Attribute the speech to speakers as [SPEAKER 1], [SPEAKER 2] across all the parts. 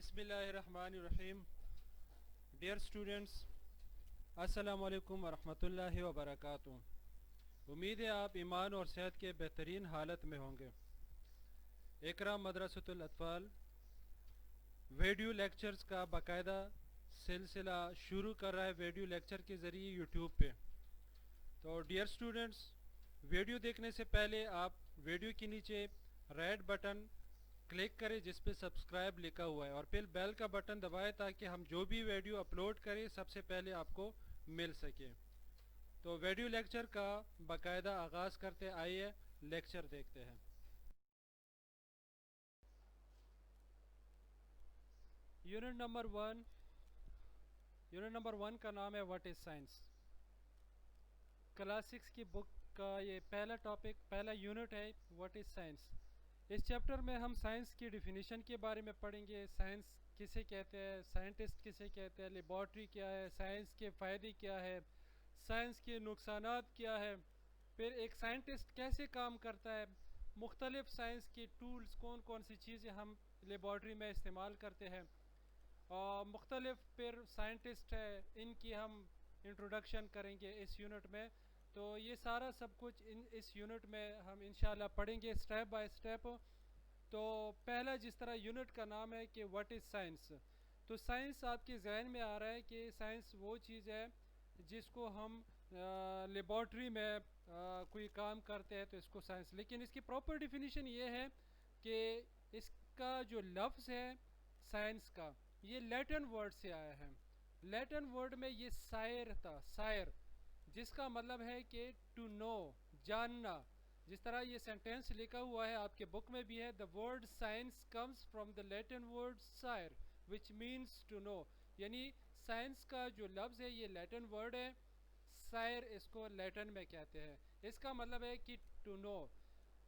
[SPEAKER 1] بسم اللہ الرحمن الرحیم. ڈیئر اسٹوڈنٹس، السلام علیکم ورحمۃ اللہ وبرکاتہ. امید ہے آپ ایمان اور صحت کے بہترین حالت میں ہوں گے. اقرا مدرسۃ الاطفال ویڈیو لیکچرز کا باقاعدہ سلسلہ شروع کر رہا ہے ویڈیو لیکچر کے ذریعے یوٹیوب پہ. تو ڈیئر اسٹوڈنٹس، ویڈیو دیکھنے سے پہلے آپ ویڈیو کے نیچے ریڈ بٹن کلک کریں جس پہ سبسکرائب لکھا ہوا ہے، اور پھر بیل کا بٹن دبائیں تاکہ ہم جو بھی ویڈیو اپلوڈ کریں سب سے پہلے آپ کو مل سکے. تو ویڈیو لیکچر کا باقاعدہ آغاز کرتے آئیے لیکچر دیکھتے ہیں. یونٹ نمبر 1 کا نام ہے واٹ از سائنس. کلاس 6 کی بک کا یہ پہلا ٹاپک، پہلا یونٹ ہے واٹ از سائنس. اس چیپٹر میں ہم سائنس کی ڈیفینیشن کے بارے میں پڑھیں گے. سائنس کسے کہتے ہیں، سائنٹسٹ کسے کہتے ہیں، لیبارٹری کیا ہے، سائنس کے فائدے کیا ہے، سائنس کے نقصانات کیا ہے، پھر ایک سائنٹسٹ کیسے کام کرتا ہے، مختلف سائنس کے ٹولز کون کون سی چیزیں ہم لیبارٹری میں استعمال کرتے ہیں، اور مختلف پھر سائنٹسٹ ہے ان کی ہم انٹروڈکشن کریں گے اس یونٹ میں. تو یہ سارا سب کچھ اس یونٹ میں ہم انشاءاللہ پڑھیں گے اسٹیپ بائی اسٹیپ. تو پہلا جس طرح یونٹ کا نام ہے کہ واٹ از سائنس، تو سائنس آپ کے ذہن میں آ رہا ہے کہ سائنس وہ چیز ہے جس کو ہم لیبارٹری میں کوئی کام کرتے ہیں تو اس کو سائنس. لیکن اس کی پراپر ڈیفینیشن یہ ہے کہ اس کا جو لفظ ہے سائنس کا، یہ لیٹن ورڈ سے آیا ہے. لیٹن ورڈ میں یہ سائر تھا، سائر، جس کا مطلب ہے کہ ٹو نو، جاننا. جس طرح یہ سینٹینس لکھا ہوا ہے آپ کے بک میں بھی ہے، the word science comes from the Latin word sire which means to know. یعنی سائنس کا جو لفظ ہے یہ لیٹن ورڈ ہے، سائر اس کو لیٹن میں کہتے ہیں. اس کا مطلب ہے کہ ٹو نو.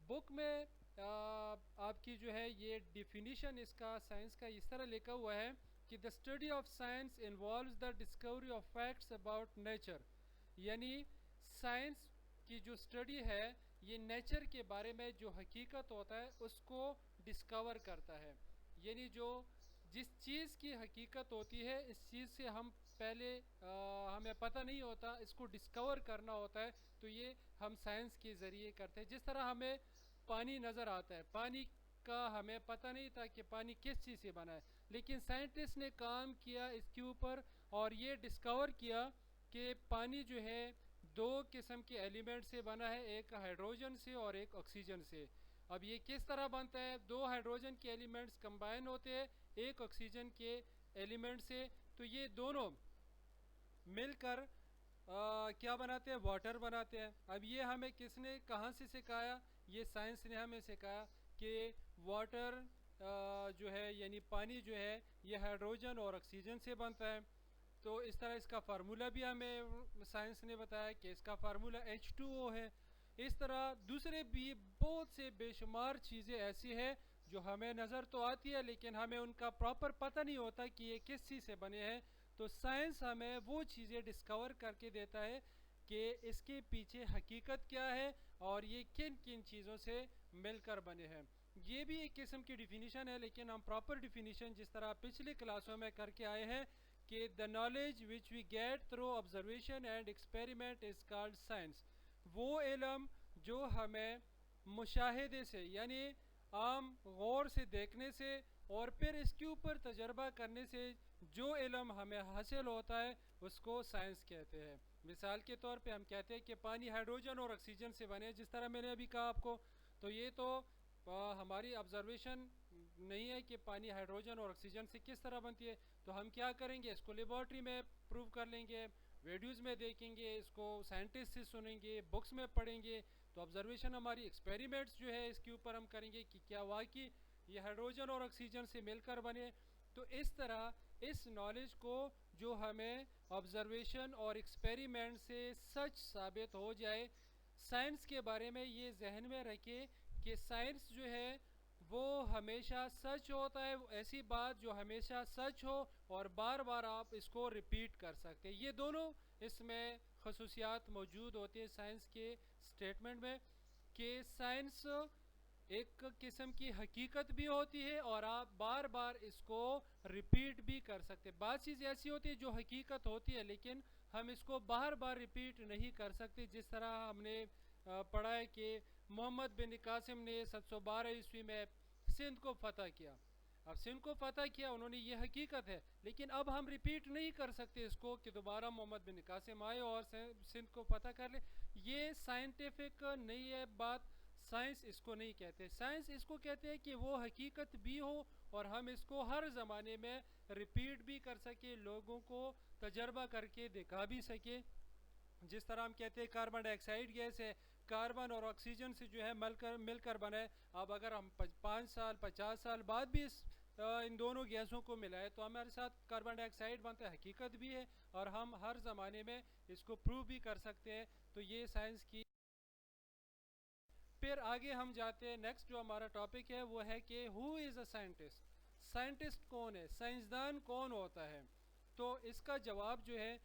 [SPEAKER 1] بک میں آپ کی جو ہے یہ ڈیفینیشن اس کا سائنس کا اس طرح لکھا ہوا ہے کہ the study of science involves the discovery of facts about nature. یعنی سائنس کی جو اسٹڈی ہے یہ نیچر کے بارے میں جو حقیقت ہوتا ہے اس کو ڈسکور کرتا ہے. یعنی جس چیز کی حقیقت ہوتی ہے اس چیز سے ہم پہلے ہمیں پتہ نہیں ہوتا، اس کو ڈسکور کرنا ہوتا ہے، تو یہ ہم سائنس کے ذریعے کرتے ہیں. جس طرح ہمیں پانی نظر آتا ہے، پانی کا ہمیں پتہ نہیں تھا کہ پانی کس چیز سے بنا ہے، لیکن سائنٹسٹ نے کام کیا اس کے اوپر اور یہ ڈسکور کیا کہ پانی جو ہے دو قسم کے ایلیمنٹ سے بنا ہے، ایک ہائیڈروجن سے اور ایک آکسیجن سے. اب یہ کس طرح بنتا ہے؟ دو ہائیڈروجن کے ایلیمنٹس کمبائن ہوتے ہیں ایک آکسیجن کے ایلیمنٹ سے، تو یہ دونوں مل کر کیا بناتے ہیں؟ واٹر بناتے ہیں. اب یہ ہمیں کس نے کہاں سے سکھایا؟ یہ سائنس نے ہمیں سکھایا کہ واٹر جو ہے یعنی پانی جو ہے یہ ہائیڈروجن اور آکسیجن سے بنتا ہے. تو اس طرح اس کا فارمولا بھی ہمیں سائنس نے بتایا کہ اس کا فارمولا H2O ہے. اس طرح دوسرے بھی بہت سے بے شمار چیزیں ایسی ہیں جو ہمیں نظر تو آتی ہے لیکن ہمیں ان کا پراپر پتہ نہیں ہوتا کہ یہ کس چیز سے بنے ہیں. تو سائنس ہمیں وہ چیزیں ڈسکور کر کے دیتا ہے کہ اس کے پیچھے حقیقت کیا ہے اور یہ کن کن چیزوں سے مل کر بنے ہیں. یہ بھی ایک قسم کی ڈیفینیشن ہے، لیکن ہم پراپر ڈیفینیشن جس طرح پچھلی کلاسوں میں کر کے آئے ہیں کہ the knowledge which we get through observation and experiment is called science. وہ علم جو ہمیں مشاہدے سے یعنی عام غور سے دیکھنے سے اور پھر اس کے اوپر تجربہ کرنے سے جو علم ہمیں حاصل ہوتا ہے اس کو سائنس کہتے ہیں. مثال کے طور پہ ہم کہتے ہیں کہ پانی ہائیڈروجن اور آکسیجن سے بنے، جس طرح میں نے ابھی کہا آپ کو. تو یہ تو ہماری آبزرویشن نہیں ہے کہ پانی ہائیڈروجن اور آکسیجن سے کس طرح بنتی ہے. تو ہم کیا کریں گے؟ اس کو لیبارٹری میں پروو کر لیں گے، ویڈیوز میں دیکھیں گے، اس کو سائنٹسٹ سے سنیں گے، بکس میں پڑھیں گے. تو آبزرویشن ہماری ایکسپیریمنٹس جو ہے اس کے اوپر ہم کریں گے کہ کیا واقعی یہ ہائیڈروجن اور آکسیجن سے مل کر بنے. تو اس طرح اس نالج کو جو ہمیں آبزرویشن اور ایکسپیریمنٹ سے سچ ثابت ہو جائے، سائنس کے بارے میں یہ ذہن میں رکھے کہ سائنس جو ہے وہ ہمیشہ سچ ہوتا ہے، ایسی بات جو ہمیشہ سچ ہو اور بار بار آپ اس کو ریپیٹ کر سکتے. یہ دونوں اس میں خصوصیات موجود ہوتے ہیں سائنس کے سٹیٹمنٹ میں کہ سائنس ایک قسم کی حقیقت بھی ہوتی ہے اور آپ بار بار اس کو ریپیٹ بھی کر سکتے. بعض چیز ایسی ہوتی ہے جو حقیقت ہوتی ہے لیکن ہم اس کو بار بار ریپیٹ نہیں کر سکتے. جس طرح ہم نے پڑھا ہے کہ محمد بن قاسم نے 712 میں سندھ کو فتح کیا. اب سندھ کو فتح کیا انہوں نے, یہ حقیقت ہے, لیکن اب ہم ریپیٹ نہیں کر سکتے اس کو کہ دوبارہ محمد بن قاسم آئے اور سندھ کو فتح کر لے. یہ سائنٹیفک نہیں ہے بات, سائنس اس کو نہیں کہتے. سائنس اس کو کہتے ہیں کہ وہ حقیقت بھی ہو اور ہم اس کو ہر زمانے میں ریپیٹ بھی کر سکے, لوگوں کو تجربہ کر کے دکھا بھی سکے. جس طرح ہم کہتے ہیں کاربن ڈائی آکسائڈ گیس ہے, کاربن اور آکسیجن سے جو ہے مل کر بنا ہے. اب اگر ہم 5 سال 50 سال بعد بھی ان دونوں گیسوں کو ملائے تو ہمارے ساتھ کاربن ڈائی آکسائڈ بنتا ہے, حقیقت بھی ہے اور ہم ہر زمانے میں اس کو پروو بھی کر سکتے ہیں. تو یہ سائنس کی. پھر آگے ہم جاتے ہیں, نیکسٹ جو ہمارا ٹاپک ہے وہ ہے کہ ہو از اے سائنٹسٹ. سائنٹسٹ کون ہے, سائنسدان کون ہوتا ہے؟ تو اس کا جواب جو ہے,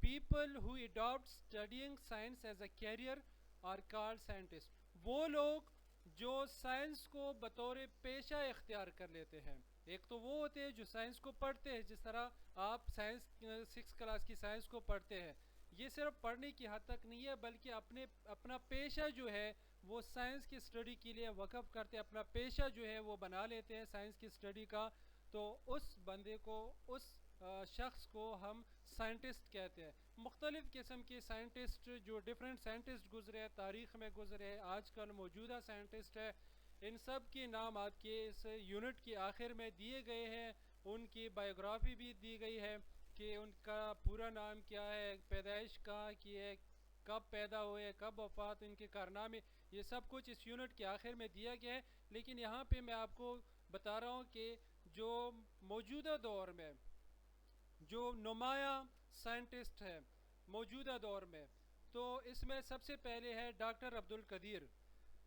[SPEAKER 1] people who adapt studying science as a career are called scientist. وہ لوگ جو سائنس کو بطور پیشہ اختیار کر لیتے ہیں. ایک تو وہ ہوتے ہیں جو سائنس کو پڑھتے ہیں, جس طرح آپ سائنس 6 کلاس کی سائنس کو پڑھتے ہیں. یہ صرف پڑھنے کی حد تک نہیں ہے بلکہ اپنا پیشہ جو ہے وہ سائنس کی اسٹڈی کے لیے وقف کرتے ہیں, اپنا پیشہ جو ہے وہ بنا لیتے ہیں سائنس کی اسٹڈی کا. تو اس بندے کو, اس شخص کو ہم سائنٹسٹ کہتے ہیں. مختلف قسم کے سائنٹسٹ جو ڈفرینٹ سائنٹسٹ گزرے ہیں, تاریخ میں گزرے ہیں, آج کل موجودہ سائنٹسٹ ہے, ان سب کے نام آپ کے اس یونٹ کے آخر میں دیے گئے ہیں. ان کی بایوگرافی بھی دی گئی ہے کہ ان کا پورا نام کیا ہے, پیدائش کہاں کی ہے, کب پیدا ہوئے, کب وفات, ان کے کارنامے, یہ سب کچھ اس یونٹ کے آخر میں دیا گیا ہے. لیکن یہاں پہ میں آپ کو بتا رہا ہوں کہ جو موجودہ دور میں جو نمایاں سائنٹسٹ ہے موجودہ دور میں, تو اس میں سب سے پہلے ہے ڈاکٹر عبدالقدیر.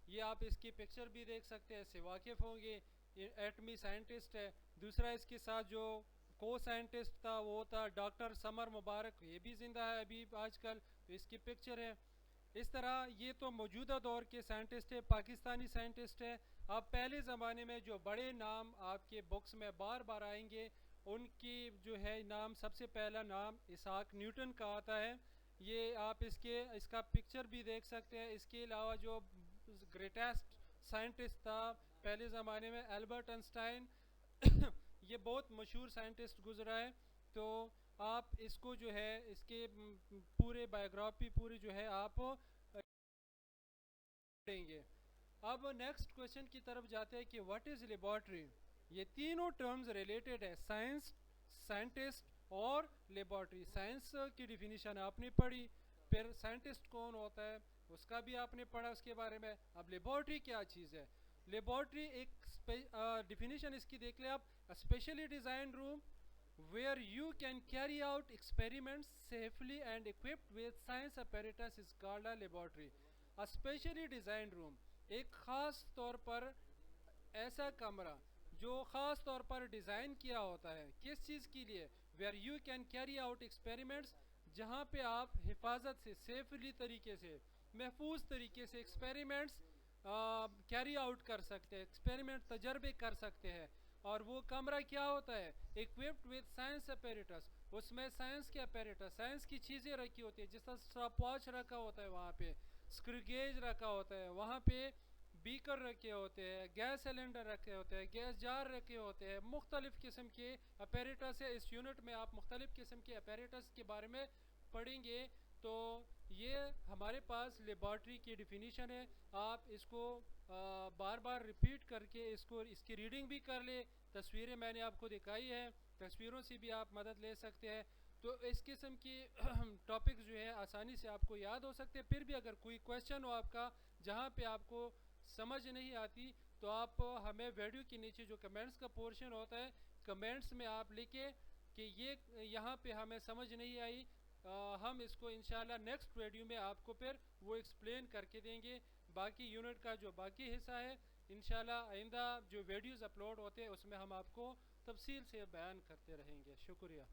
[SPEAKER 1] یہ آپ اس کی پکچر بھی دیکھ سکتے ہیں, اس سے واقف ہوں گے. یہ ایٹمی سائنٹسٹ ہے. دوسرا اس کے ساتھ جو کو سائنٹسٹ تھا وہ تھا ڈاکٹر سمر مبارک, یہ بھی زندہ ہے ابھی آج کل, تو اس کی پکچر ہے. اس طرح یہ تو موجودہ دور کے سائنٹسٹ ہے, پاکستانی سائنٹسٹ ہے. اب پہلے زمانے میں جو بڑے نام آپ کے بکس میں بار بار آئیں گے, ان کی جو ہے نام, سب سے پہلا نام اسحاق نیوٹن کا آتا ہے. یہ آپ اس کا پکچر بھی دیکھ سکتے ہیں. اس کے علاوہ جو گریٹسٹ سائنٹسٹ تھا پہلے زمانے میں, البرٹ انسٹائن, یہ بہت مشہور سائنٹسٹ گزرا ہے. تو آپ اس کو جو ہے اس کے پورے بایوگرافی پوری جو ہے آپ دیں گے. اب نیکسٹ کویشچن کی طرف جاتے ہیں کہ واٹ از لیبارٹری. یہ تینوں ٹرمز ریلیٹڈ ہے, سائنس, سائنٹسٹ اور لیبارٹری. سائنس کی ڈیفینیشن آپ نے پڑھی, پھر سائنٹسٹ کون ہوتا ہے اس کا بھی آپ نے پڑھا اس کے بارے میں. اب لیبارٹری کیا چیز ہے؟ لیبارٹری ایک ڈیفینیشن اس کی دیکھ لیں آپ, specially design room where you can carry out experiments safely and equipped with science apparatus is called a laboratory. A specially designed room, ایک خاص طور پر ایسا کمرہ جو خاص طور پر ڈیزائن کیا ہوتا ہے, کس چیز کے لیے؟ where you can carry out experiments, جہاں پہ آپ حفاظت سے, سیفلی طریقے سے, محفوظ طریقے سے ایکسپیریمنٹس کیری آؤٹ کر سکتے ہیں, ایکسپیریمنٹ تجربے کر سکتے ہیں. اور وہ کمرہ کیا ہوتا ہے؟ equipped with science apparatus, اس میں سائنس کے apparatus, سائنس کی چیزیں رکھی ہوتی ہیں, جس طرح اسٹاپ واچ رکھا ہوتا ہے, وہاں پہ اسکرو گیج رکھا ہوتا ہے, وہاں پہ بیکر رکھے ہوتے ہیں, گیس سلنڈر رکھے ہوتے ہیں, گیس جار رکھے ہوتے ہیں, مختلف قسم کے apparatus ہے. اس یونٹ میں آپ مختلف قسم کے apparatus کے بارے میں پڑھیں گے. تو یہ ہمارے پاس لیبارٹری کی ڈیفینیشن ہے. آپ اس کو بار بار ریپیٹ کر کے اس کی ریڈنگ بھی کر لیں. تصویریں میں نے آپ کو دکھائی ہے, تصویروں سے بھی آپ مدد لے سکتے ہیں. تو اس قسم کی ٹاپکس جو ہے آسانی سے آپ کو یاد ہو سکتے ہیں. پھر بھی اگر کوئی کویشچن ہو آپ کا جہاں پہ آپ کو سمجھ نہیں آتی, تو آپ ہمیں ویڈیو کے نیچے جو کمنٹس کا پورشن ہوتا ہے, کمنٹس میں آپ لکھیں کہ یہ یہاں پہ ہمیں سمجھ نہیں آئی, ہم اس کو انشاءاللہ نیکسٹ ویڈیو میں آپ کو پھر وہ ایکسپلین کر کے دیں گے. باقی یونٹ کا جو باقی حصہ ہے انشاءاللہ آئندہ جو ویڈیوز اپلوڈ ہوتے ہیں اس میں ہم آپ کو تفصیل سے بیان کرتے رہیں گے. شکریہ.